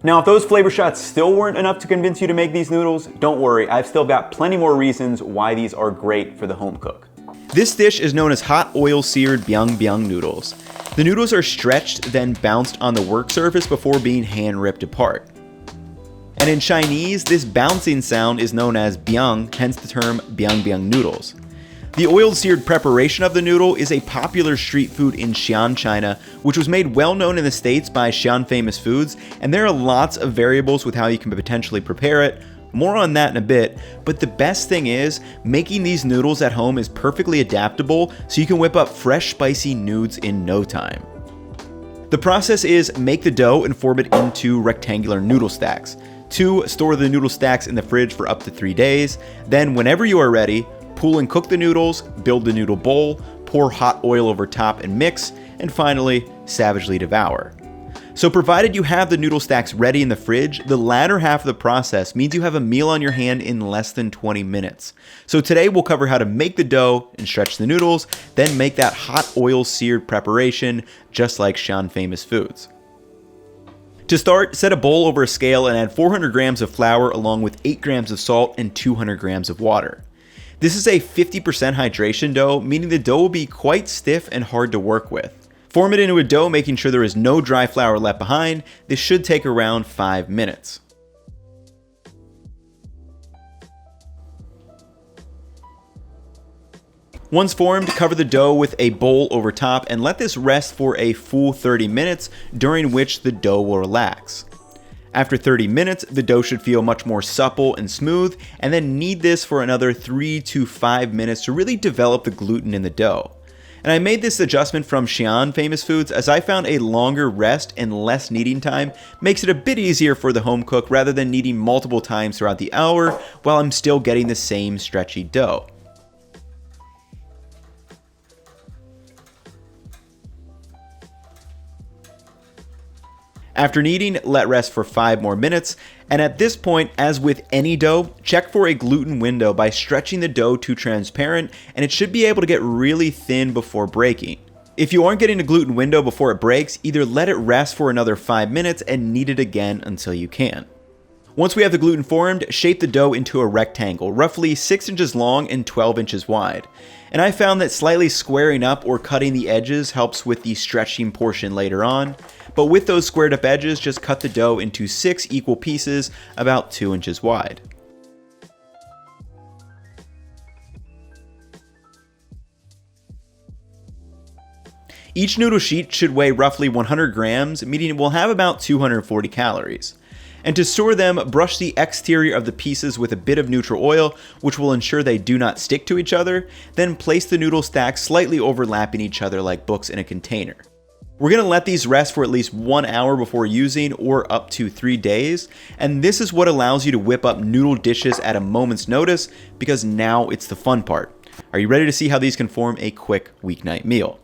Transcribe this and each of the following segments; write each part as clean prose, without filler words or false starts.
Now, if those flavor shots still weren't enough to convince you to make these noodles, don't worry, I've still got plenty more reasons why these are great for the home cook. This dish is known as hot oil seared biang noodles. The noodles are stretched, then bounced on the work surface before being hand ripped apart. And in Chinese, this bouncing sound is known as biang, hence the term biang noodles. The oiled seared preparation of the noodle is a popular street food in Xi'an, China, which was made well known in the States by Xi'an Famous Foods, and there are lots of variables with how you can potentially prepare it. More on that in a bit, but the best thing is, making these noodles at home is perfectly adaptable, so you can whip up fresh spicy noods in no time. The process is make the dough and form it into rectangular noodle stacks. 2. Store the noodle stacks in the fridge for up to 3 days. Then, whenever you are ready, pull and cook the noodles, build the noodle bowl, pour hot oil over top and mix, and finally, savagely devour. So provided you have the noodle stacks ready in the fridge, the latter half of the process means you have a meal on your hand in less than 20 minutes. So today we'll cover how to make the dough and stretch the noodles, then make that hot oil seared preparation just like Xi'an Famous Foods. To start, set a bowl over a scale and add 400 grams of flour along with 8 grams of salt and 200 grams of water. This is a 50% hydration dough, meaning the dough will be quite stiff and hard to work with. Form it into a dough, making sure there is no dry flour left behind. This should take around 5 minutes. Once formed, cover the dough with a bowl over top and let this rest for a full 30 minutes, during which the dough will relax. After 30 minutes, the dough should feel much more supple and smooth, and then knead this for another 3 to 5 minutes to really develop the gluten in the dough. And I made this adjustment from Xi'an Famous Foods as I found a longer rest and less kneading time makes it a bit easier for the home cook rather than kneading multiple times throughout the hour while I'm still getting the same stretchy dough. After kneading, let rest for 5 more minutes, and at this point, as with any dough, check for a gluten window by stretching the dough to transparent, and it should be able to get really thin before breaking. If you aren't getting a gluten window before it breaks, either let it rest for another 5 minutes and knead it again until you can. Once we have the gluten formed, shape the dough into a rectangle, roughly 6 inches long and 12 inches wide. And I found that slightly squaring up or cutting the edges helps with the stretching portion later on. But with those squared up edges, just cut the dough into 6 equal pieces about 2 inches wide. Each noodle sheet should weigh roughly 100 grams, meaning it will have about 240 calories. And to store them, brush the exterior of the pieces with a bit of neutral oil, which will ensure they do not stick to each other. Then place the noodle stacks slightly overlapping each other like books in a container. We're going to let these rest for at least 1 hour before using, or up to 3 days, and this is what allows you to whip up noodle dishes at a moment's notice, because now it's the fun part. Are you ready to see how these can form a quick weeknight meal?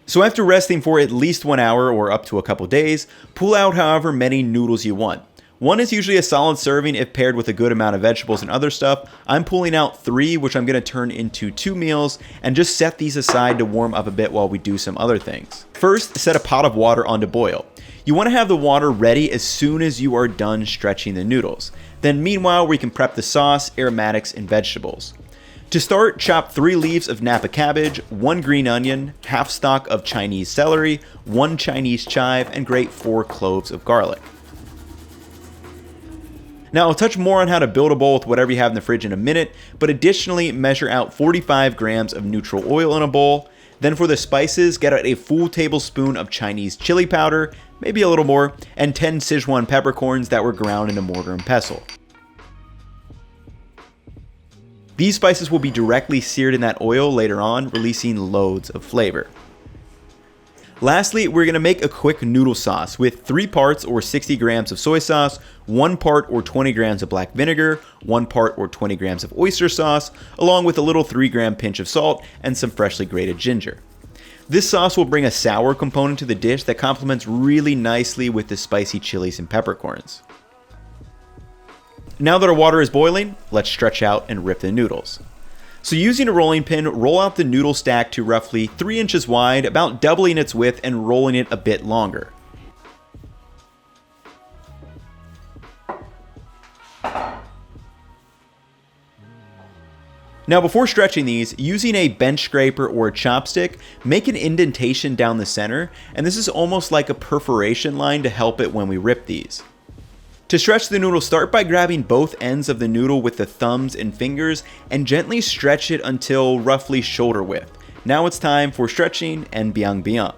So after resting for at least 1 hour or up to a couple days, pull out however many noodles you want. 1 is usually a solid serving if paired with a good amount of vegetables and other stuff. I'm pulling out 3, which I'm going to turn into 2 meals, and just set these aside to warm up a bit while we do some other things. First, set a pot of water on to boil. You want to have the water ready as soon as you are done stretching the noodles. Then meanwhile, we can prep the sauce, aromatics, and vegetables. To start, chop 3 leaves of Napa cabbage, 1 green onion, half stalk of Chinese celery, 1 Chinese chive, and grate 4 cloves of garlic. Now, I'll touch more on how to build a bowl with whatever you have in the fridge in a minute, but additionally, measure out 45 grams of neutral oil in a bowl. Then for the spices, get out a full tablespoon of Chinese chili powder, maybe a little more, and 10 Sichuan peppercorns that were ground in a mortar and pestle. These spices will be directly seared in that oil later on, releasing loads of flavor. Lastly, we're going to make a quick noodle sauce with 3 parts or 60 grams of soy sauce, 1 part or 20 grams of black vinegar, 1 part or 20 grams of oyster sauce, along with a little 3-gram pinch of salt and some freshly grated ginger. This sauce will bring a sour component to the dish that complements really nicely with the spicy chilies and peppercorns. Now that our water is boiling, let's stretch out and rip the noodles. So using a rolling pin, roll out the noodle stack to roughly 3 inches wide, about doubling its width and rolling it a bit longer. Now before stretching these, using a bench scraper or a chopstick, make an indentation down the center, and this is almost like a perforation line to help it when we rip these. To stretch the noodle, start by grabbing both ends of the noodle with the thumbs and fingers and gently stretch it until roughly shoulder width. Now it's time for stretching and biang biang.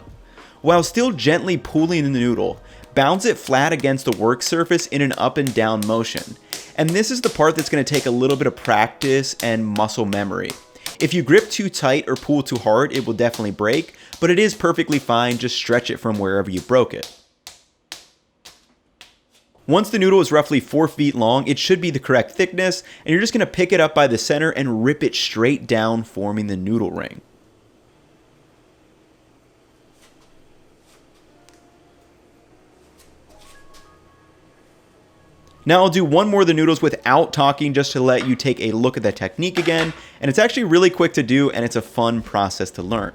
While still gently pulling the noodle, bounce it flat against the work surface in an up and down motion. And this is the part that's going to take a little bit of practice and muscle memory. If you grip too tight or pull too hard, it will definitely break, but it is perfectly fine, just stretch it from wherever you broke it. Once the noodle is roughly 4 feet long, it should be the correct thickness, and you're just going to pick it up by the center and rip it straight down, forming the noodle ring. Now I'll do one more of the noodles without talking, just to let you take a look at the technique again, and it's actually really quick to do and it's a fun process to learn.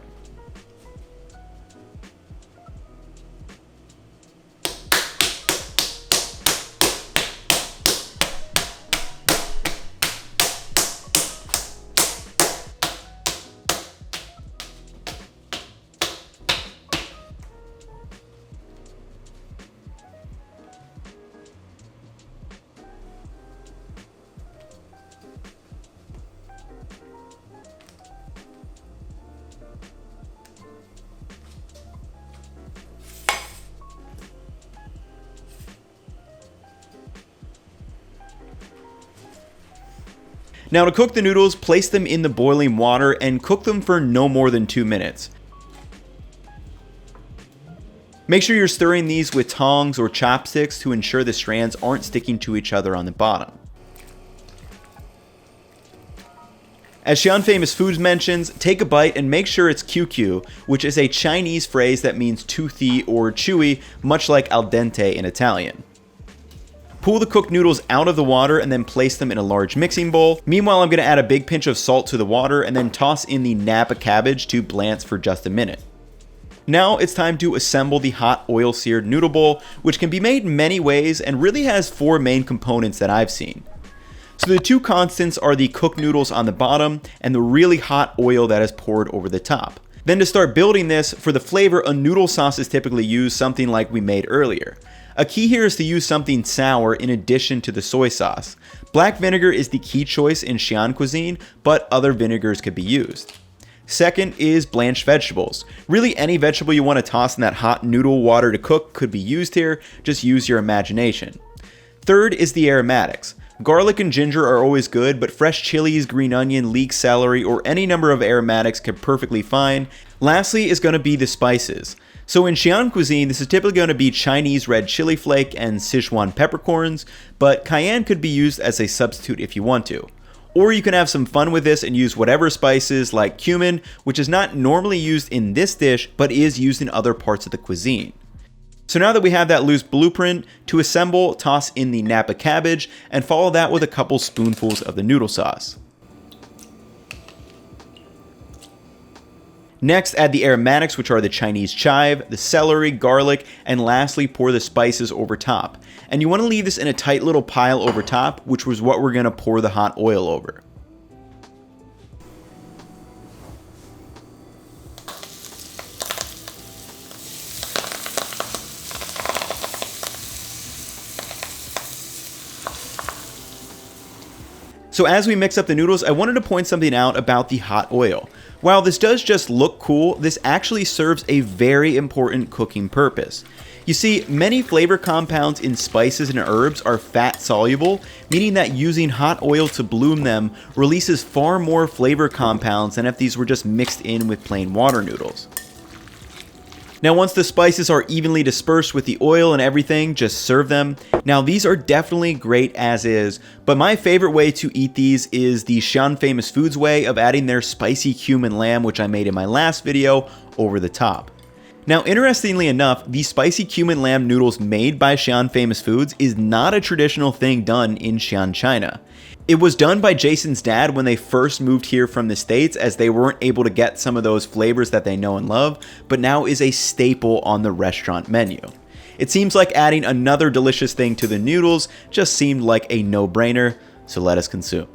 Now to cook the noodles, place them in the boiling water and cook them for no more than 2 minutes. Make sure you're stirring these with tongs or chopsticks to ensure the strands aren't sticking to each other on the bottom. As Xi'an Famous Foods mentions, take a bite and make sure it's QQ, which is a Chinese phrase that means toothy or chewy, much like al dente in Italian. Pull the cooked noodles out of the water and then place them in a large mixing bowl. Meanwhile, I'm going to add a big pinch of salt to the water and then toss in the Napa cabbage to blanch for just a minute. Now it's time to assemble the hot oil seared noodle bowl, which can be made many ways and really has 4 main components that I've seen. So the 2 constants are the cooked noodles on the bottom and the really hot oil that is poured over the top. Then to start building this, for the flavor, a noodle sauce is typically used, something like we made earlier. A key here is to use something sour in addition to the soy sauce. Black vinegar is the key choice in Xi'an cuisine, but other vinegars could be used. Second is blanched vegetables. Really any vegetable you want to toss in that hot noodle water to cook could be used here, just use your imagination. Third is the aromatics. Garlic and ginger are always good, but fresh chilies, green onion, leek celery, or any number of aromatics can perfectly fine. Lastly is going to be the spices. So in Xi'an cuisine, this is typically going to be Chinese red chili flake and Sichuan peppercorns, but cayenne could be used as a substitute if you want to. Or you can have some fun with this and use whatever spices like cumin, which is not normally used in this dish, but is used in other parts of the cuisine. So now that we have that loose blueprint, to assemble, toss in the Napa cabbage and follow that with a couple spoonfuls of the noodle sauce. Next, add the aromatics, which are the Chinese chive, the celery, garlic, and lastly pour the spices over top. And you want to leave this in a tight little pile over top, which was what we're going to pour the hot oil over. So as we mix up the noodles, I wanted to point something out about the hot oil. While this does just look cool, this actually serves a very important cooking purpose. You see, many flavor compounds in spices and herbs are fat soluble, meaning that using hot oil to bloom them releases far more flavor compounds than if these were just mixed in with plain water noodles. Now once the spices are evenly dispersed with the oil and everything, just serve them. Now these are definitely great as is, but my favorite way to eat these is the Xi'an Famous Foods way of adding their spicy cumin lamb, which I made in my last video, over the top. Now interestingly enough, the spicy cumin lamb noodles made by Xi'an Famous Foods is not a traditional thing done in Xi'an, China. It was done by Jason's dad when they first moved here from the States, as they weren't able to get some of those flavors that they know and love, but now is a staple on the restaurant menu. It seems like adding another delicious thing to the noodles just seemed like a no-brainer, so let us consume.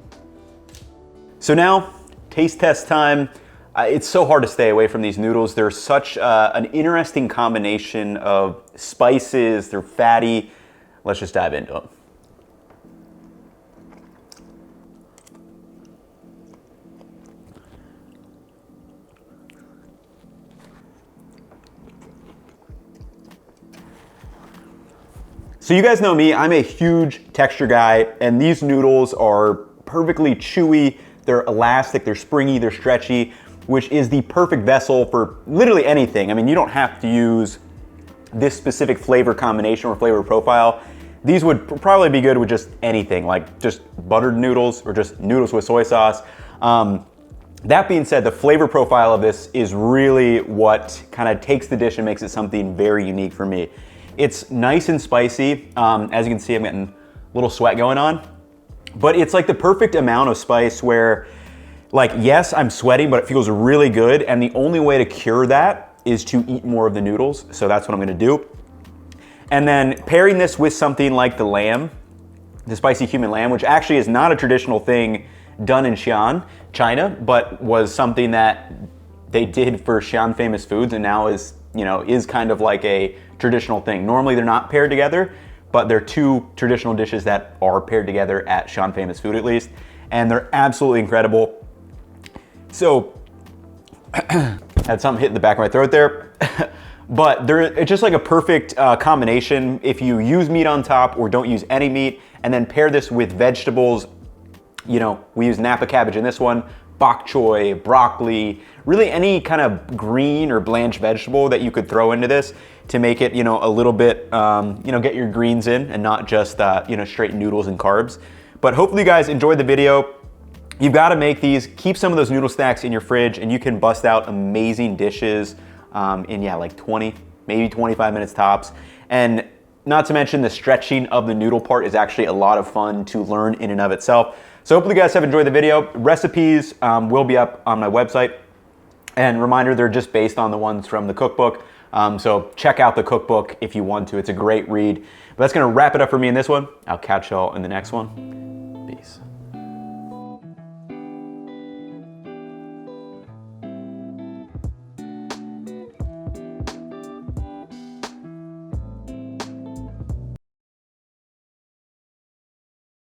So now, taste test time. It's so hard to stay away from these noodles. They're such an interesting combination of spices. They're fatty. Let's just dive into them. So you guys know me, I'm a huge texture guy, and these noodles are perfectly chewy, they're elastic, they're springy, they're stretchy, which is the perfect vessel for literally anything. I mean, you don't have to use this specific flavor combination or flavor profile. These would probably be good with just anything, like just buttered noodles or just noodles with soy sauce. That being said, the flavor profile of this is really what kind of takes the dish and makes it something very unique for me. It's nice and spicy. As you can see, I'm getting a little sweat going on, but it's like the perfect amount of spice where, like, yes, I'm sweating, but it feels really good. And the only way to cure that is to eat more of the noodles. So that's what I'm gonna do. And then pairing this with something like the lamb, the spicy human lamb, which actually is not a traditional thing done in Xi'an, China, but was something that they did for Xi'an Famous Foods and now is, you know, is kind of like a traditional thing. Normally they're not paired together, but they're two traditional dishes that are paired together at Xi'an Famous Food at least, and they're absolutely incredible. So, had something hit in the back of my throat there, but it's just like a perfect combination if you use meat on top or don't use any meat, and then pair this with vegetables. You know, we use Napa cabbage in this one, bok choy, broccoli, really any kind of green or blanched vegetable that you could throw into this to make it, you know, a little bit, you know, get your greens in and not just, you know, straight noodles and carbs. But hopefully you guys enjoyed the video. You've got to make these, keep some of those noodle stacks in your fridge, and you can bust out amazing dishes in, yeah, like 20, maybe 25 minutes tops. And not to mention the stretching of the noodle part is actually a lot of fun to learn in and of itself. So hopefully you guys have enjoyed the video. Recipes will be up on my website. And reminder, they're just based on the ones from the cookbook. So check out the cookbook if you want to. It's a great read. But that's gonna wrap it up for me in this one. I'll catch y'all in the next one. Peace.